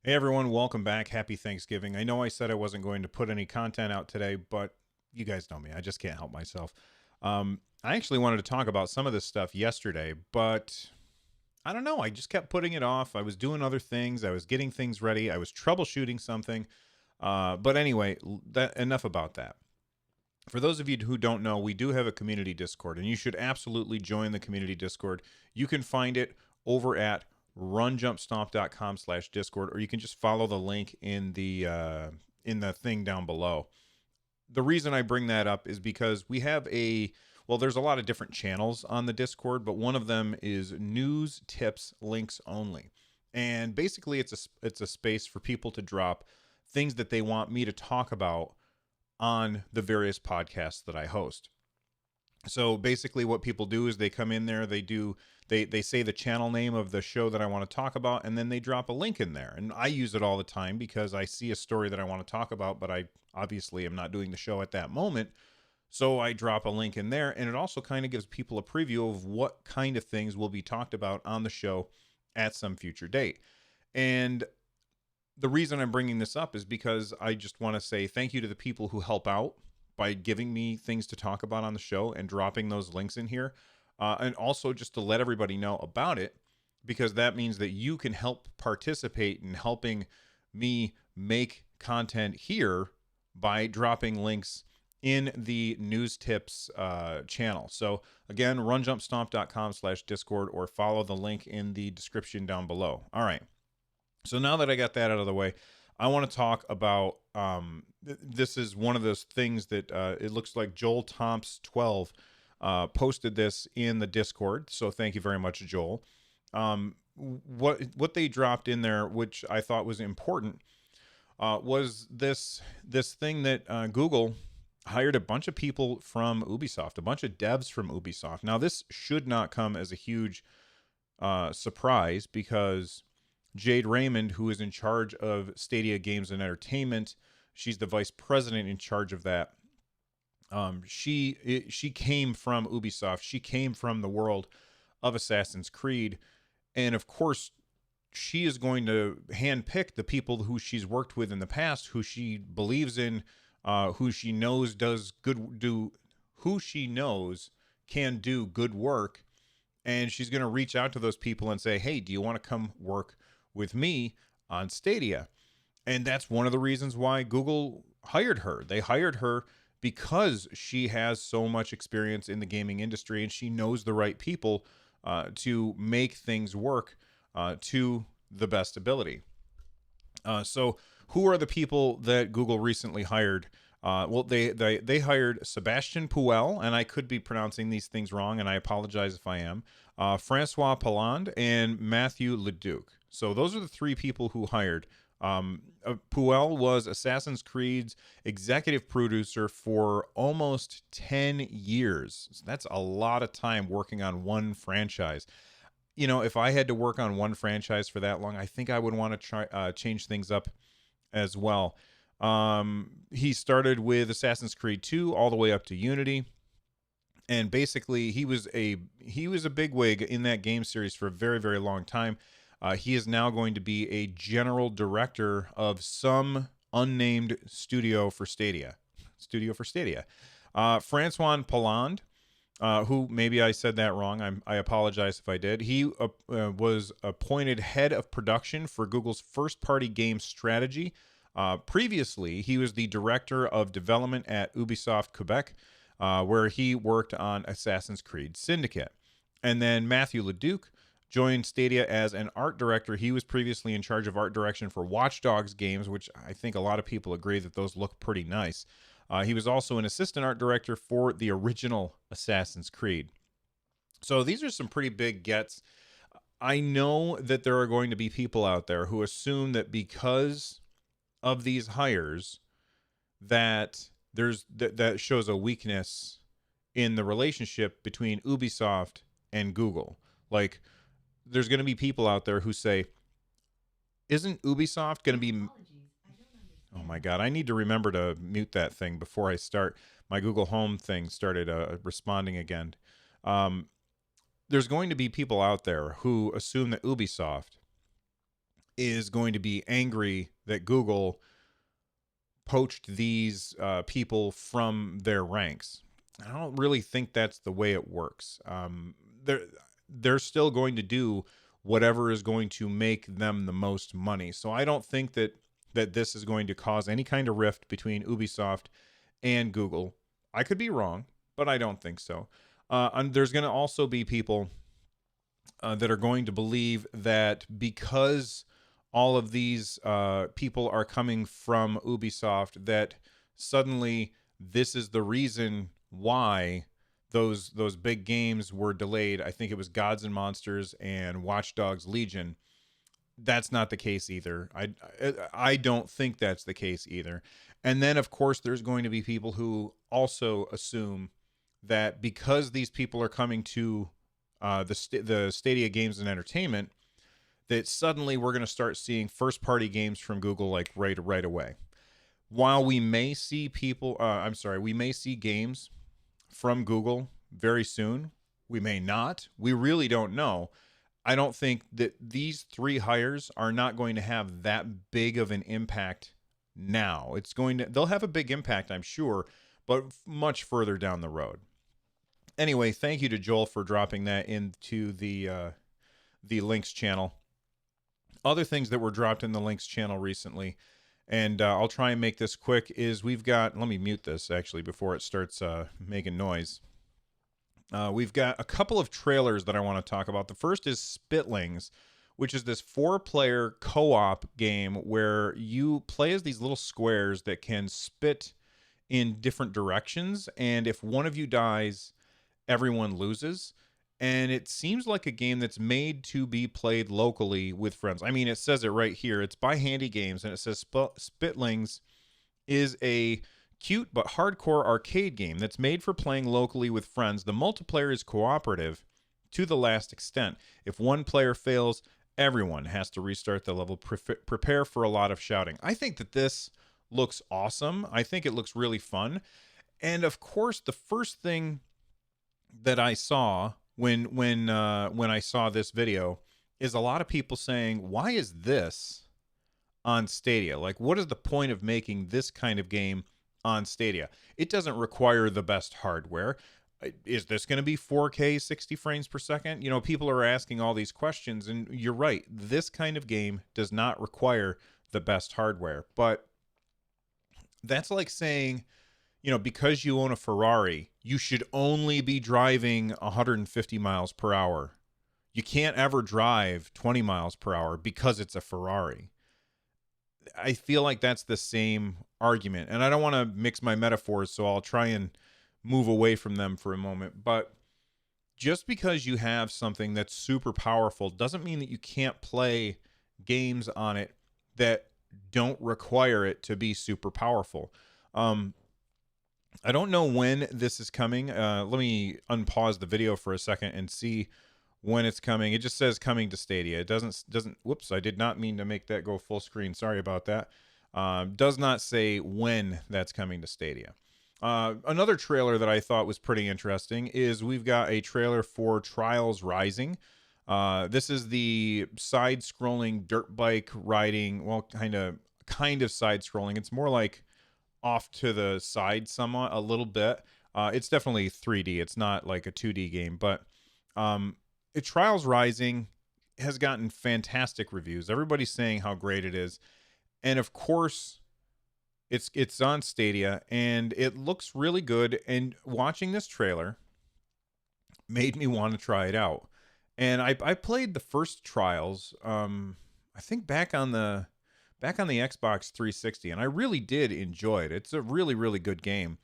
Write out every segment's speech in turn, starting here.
Hey everyone, welcome back. Happy Thanksgiving. I know I said I wasn't going to put any content out today, but you guys know me. I just can't help myself. I actually wanted to talk about some of this stuff yesterday, but I don't know. I just kept putting it off. I was doing other things. I was getting things ready. I was troubleshooting something. But anyway, enough about that. For those of you who don't know, we do have a community Discord, and you should absolutely join the community Discord. You can find it over at runjumpstomp.com/discord, or you can just follow the link in the thing down below. The reason I bring that up is because we have there's a lot of different channels on the Discord, but one of them is news, tips, links only. And basically it's a space for people to drop things that they want me to talk about on the various podcasts that I host. So basically what people do is they come in there, they say the channel name of the show that I want to talk about, and then they drop a link in there. And I use it all the time because I see a story that I want to talk about, but I obviously am not doing the show at that moment. So I drop a link in there, and it also kind of gives people a preview of what kind of things will be talked about on the show at some future date. And the reason I'm bringing this up is because I just want to say thank you to the people who help out by giving me things to talk about on the show and dropping those links in here. And also just to let everybody know about it, because that means that you can help participate in helping me make content here by dropping links in the news tips channel. So again, runjumpstomp.com/discord, or follow the link in the description down below. All right. So now that I got that out of the way, I want to talk about this is one of those things that it looks like Joel Tomps 12 posted this in the Discord. So thank you very much, Joel. What they dropped in there, which I thought was important, was this thing that Google hired a bunch of people from Ubisoft, a bunch of devs from Ubisoft. Now this should not come as a huge surprise, because Jade Raymond, who is in charge of Stadia Games and Entertainment, she's the vice president in charge of that. She came from Ubisoft. She came from the world of Assassin's Creed, and of course, she is going to handpick the people who she's worked with in the past, who she believes in, who she knows who she knows can do good work, and she's going to reach out to those people and say, "Hey, do you want to come work with me on Stadia?" And that's one of the reasons why Google hired her. They hired her because she has so much experience in the gaming industry, and she knows the right people to make things work to the best ability. So who are the people that Google recently hired? They hired Sebastian Puel, and I could be pronouncing these things wrong, and I apologize if I am. Francois Palland and Matthew Leduc. So those are the three people who hired. Puel was Assassin's Creed's executive producer for almost 10 years. So that's a lot of time working on one franchise. You know, if I had to work on one franchise for that long, I think I would want to try change things up as well. He started with Assassin's Creed 2 all the way up to Unity, and basically he was a bigwig in that game series for a very, very long time. He is now going to be a general director of some unnamed studio for Stadia. Francois Palland, who, maybe I said that wrong. I apologize if I did. He was appointed head of production for Google's first-party game strategy. Previously, he was the director of development at Ubisoft Quebec, where he worked on Assassin's Creed Syndicate. And then Matthew Leduc joined Stadia as an art director. He was previously in charge of art direction for Watch Dogs games, which I think a lot of people agree that those look pretty nice. He was also an assistant art director for the original Assassin's Creed. So these are some pretty big gets. I know that there are going to be people out there who assume that because of these hires, that that shows a weakness in the relationship between Ubisoft and Google. Like, there's going to be people out there who say, isn't Ubisoft going to be... Oh my God, I need to remember to mute that thing before I start. My Google Home thing started responding again. There's going to be people out there who assume that Ubisoft is going to be angry that Google poached these people from their ranks. I don't really think that's the way it works. They're still going to do whatever is going to make them the most money. So I don't think that this is going to cause any kind of rift between Ubisoft and Google. I could be wrong, but I don't think so. And there's going to also be people that are going to believe that because all of these people are coming from Ubisoft, that suddenly this is the reason why those big games were delayed. I think it was Gods and Monsters and Watch Dogs Legion. That's not the case either. I don't think that's the case either. And then, of course, there's going to be people who also assume that because these people are coming to the Stadia Games and Entertainment, that suddenly we're going to start seeing first-party games from Google like right away. While we may see we may see games from Google very soon. We may not. We really don't know. I don't think that these 3 hires are not going to have that big of an impact now. They'll have a big impact, I'm sure, but much further down the road. Anyway, thank you to Joel for dropping that into the links channel. Other things that were dropped in the links channel recently, and I'll try and make this quick, is we've got, let me mute this actually before it starts making noise. We've got a couple of trailers that I want to talk about. The first is Spitlings, which is this 4-player co-op game where you play as these little squares that can spit in different directions, and if one of you dies, everyone loses. And it seems like a game that's made to be played locally with friends. I mean, it says it right here. It's by Handy Games, and it says Spitlings is a cute but hardcore arcade game that's made for playing locally with friends. The multiplayer is cooperative to the last extent. If one player fails, everyone has to restart the level. Prepare for a lot of shouting. I think that this looks awesome. I think it looks really fun. And of course, the first thing that I saw when I saw this video is a lot of people saying, why is this on Stadia? Like, what is the point of making this kind of game on Stadia? It doesn't require the best hardware. Is this going to be 4K 60 frames per second? You know, people are asking all these questions, and you're right. This kind of game does not require the best hardware. But that's like saying, you know, because you own a Ferrari, you should only be driving 150 miles per hour. You can't ever drive 20 miles per hour because it's a Ferrari. I feel like that's the same argument. And I don't want to mix my metaphors, so I'll try and move away from them for a moment. But just because you have something that's super powerful doesn't mean that you can't play games on it that don't require it to be super powerful. I don't know when this is coming. Let me unpause the video for a second and see when it's coming. It just says coming to Stadia. It doesn't, whoops, I did not mean to make that go full screen. Sorry about that. Does not say when that's coming to Stadia. Another trailer that I thought was pretty interesting is we've got a trailer for Trials Rising. This is the side-scrolling dirt bike riding, well, kind of side-scrolling. It's more like off to the side somewhat, a little bit. It's definitely 3D. It's not like a 2D game, but Trials Rising has gotten fantastic reviews. Everybody's saying how great it is. And of course, it's on Stadia, and it looks really good. And watching this trailer made me want to try it out. And I played the first Trials, I think back on the Xbox 360, and I really did enjoy it. It's a really, really good game.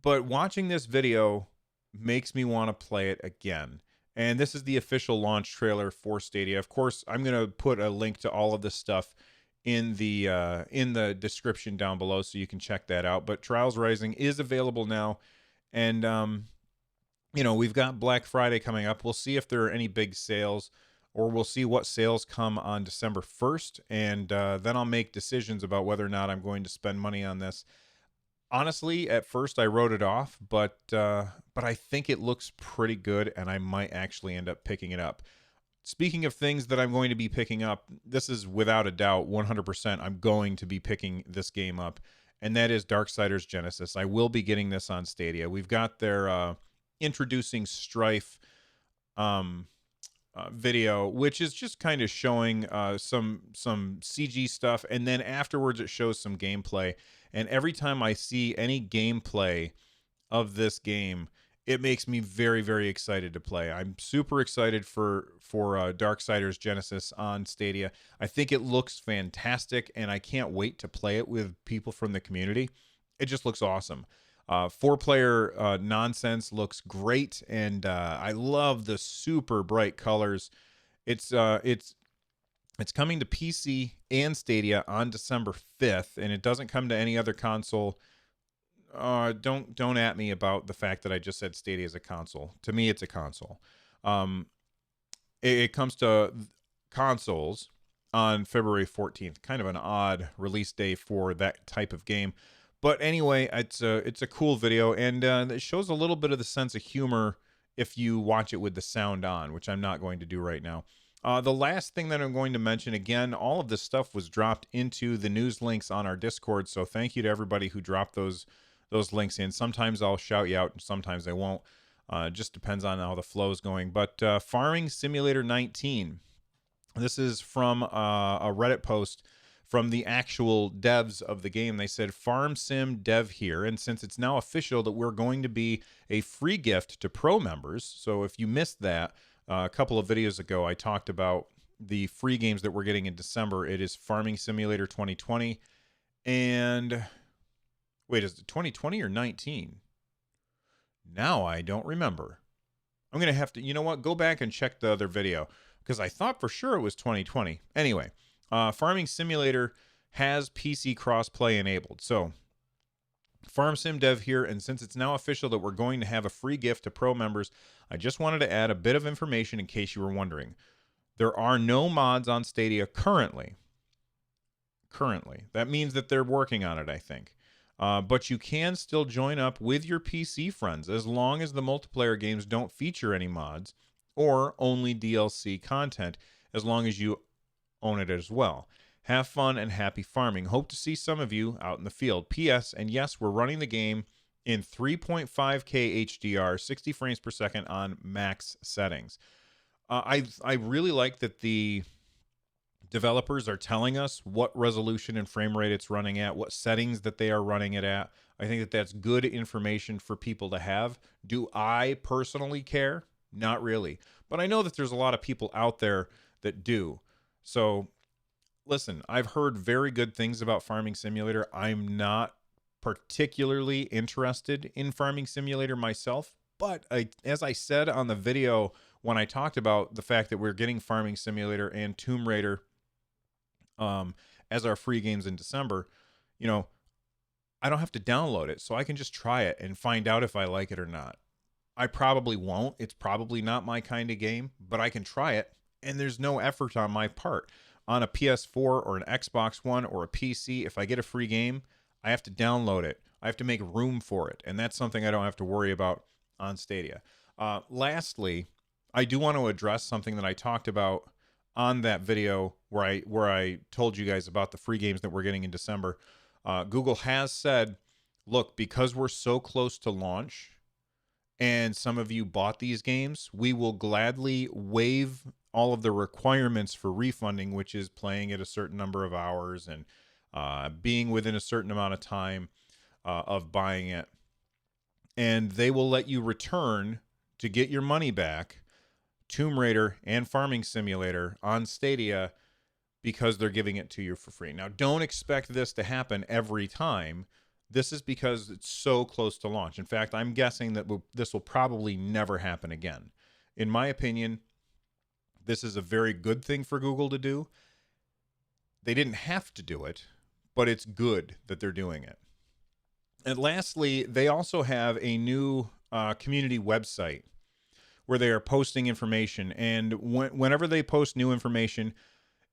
But watching this video makes me want to play it again. And this is the official launch trailer for Stadia. Of course, I'm going to put a link to all of this stuff in the description down below so you can check that out. But Trials Rising is available now. And, you know, we've got Black Friday coming up. We'll see if there are any big sales, or we'll see what sales come on December 1st, and then I'll make decisions about whether or not I'm going to spend money on this. Honestly, at first I wrote it off, but I think it looks pretty good, and I might actually end up picking it up. speaking of things that I'm going to be picking up, this is without a doubt 100%. I'm going to be picking this game up, and that is Darksiders Genesis. I will be getting this on Stadia. We've got their introducing Strife video, which is just kind of showing some CG stuff, and then afterwards it shows some gameplay. And every time I see any gameplay of this game, it makes me very, very excited to play. I'm super excited for Darksiders Genesis on Stadia. I think it looks fantastic, and I can't wait to play it with people from the community. It just looks awesome. 4-player nonsense looks great, and I love the super bright colors. It's coming to PC and Stadia on December 5th, and it doesn't come to any other console. Don't at me about the fact that I just said Stadia is a console. To me, it's a console. It comes to consoles on February 14th. Kind of an odd release day for that type of game. But anyway, it's a cool video, and it shows a little bit of the sense of humor if you watch it with the sound on, which I'm not going to do right now. The last thing that I'm going to mention, again, all of this stuff was dropped into the news links on our Discord, so thank you to everybody who dropped those links in. Sometimes I'll shout you out, and sometimes I won't. Just depends on how the flow is going. But Farming Simulator 19, this is from a Reddit post from the actual devs of the game. They said, Farm Sim Dev here, and since it's now official that we're going to be a free gift to pro members, so if you missed that, a couple of videos ago, I talked about the free games that we're getting in December. It is Farming Simulator 2020, and wait, is it 2020 or 19? Now I don't remember. I'm going to have to, you know what, go back and check the other video, because I thought for sure it was 2020. Anyway, Farming Simulator has PC crossplay enabled. So, Farm Sim Dev here, and since it's now official that we're going to have a free gift to pro members, I just wanted to add a bit of information in case you were wondering. There are no mods on Stadia currently. That means that they're working on it, I think. But you can still join up with your PC friends as long as the multiplayer games don't feature any mods or only DLC content, as long as you own it as well. Have fun and happy farming. Hope to see some of you out in the field. P.S. And yes, we're running the game in 3.5K HDR, 60 frames per second on max settings. I really like that the developers are telling us what resolution and frame rate it's running at, what settings that they are running it at. I think that that's good information for people to have. Do I personally care? Not really. But I know that there's a lot of people out there that do. So, listen, I've heard very good things about Farming Simulator. I'm not particularly interested in Farming Simulator myself, but as I said on the video when I talked about the fact that we're getting Farming Simulator and Tomb Raider as our free games in December, you know, I don't have to download it, so I can just try it and find out if I like it or not. I probably won't. It's probably not my kind of game, but I can try it. And there's no effort on my part. On a PS4 or an Xbox One or a PC, if I get a free game, I have to download it. I have to make room for it. And that's something I don't have to worry about on Stadia. Lastly, I do want to address something that I talked about on that video where I told you guys about the free games that we're getting in December. Google has said, look, because we're so close to launch and some of you bought these games, we will gladly waive all of the requirements for refunding, which is playing at a certain number of hours and being within a certain amount of time of buying it. And they will let you return to get your money back Tomb Raider and Farming Simulator on Stadia because they're giving it to you for free. Now, don't expect this to happen every time. This is because it's so close to launch. In fact, I'm guessing that this will probably never happen again. In my opinion, this is a very good thing for Google to do. They didn't have to do it, but it's good that they're doing it. And lastly, they also have a new community website where they are posting information. And whenever they post new information,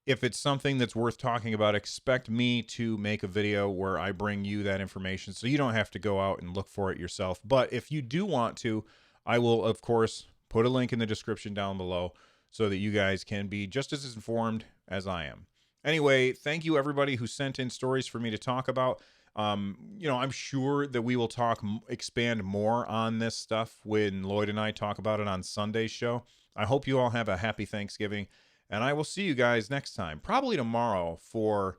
if it's something that's worth talking about, expect me to make a video where I bring you that information so you don't have to go out and look for it yourself. But if you do want to, I will, of course, put a link in the description down below so that you guys can be just as informed as I am. Anyway, thank you everybody who sent in stories for me to talk about. I'm sure that we will expand more on this stuff when Lloyd and I talk about it on Sunday's show. I hope you all have a happy Thanksgiving, and I will see you guys next time, probably tomorrow for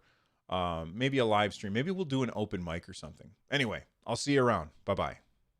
maybe a live stream. Maybe we'll do an open mic or something. Anyway, I'll see you around. Bye-bye.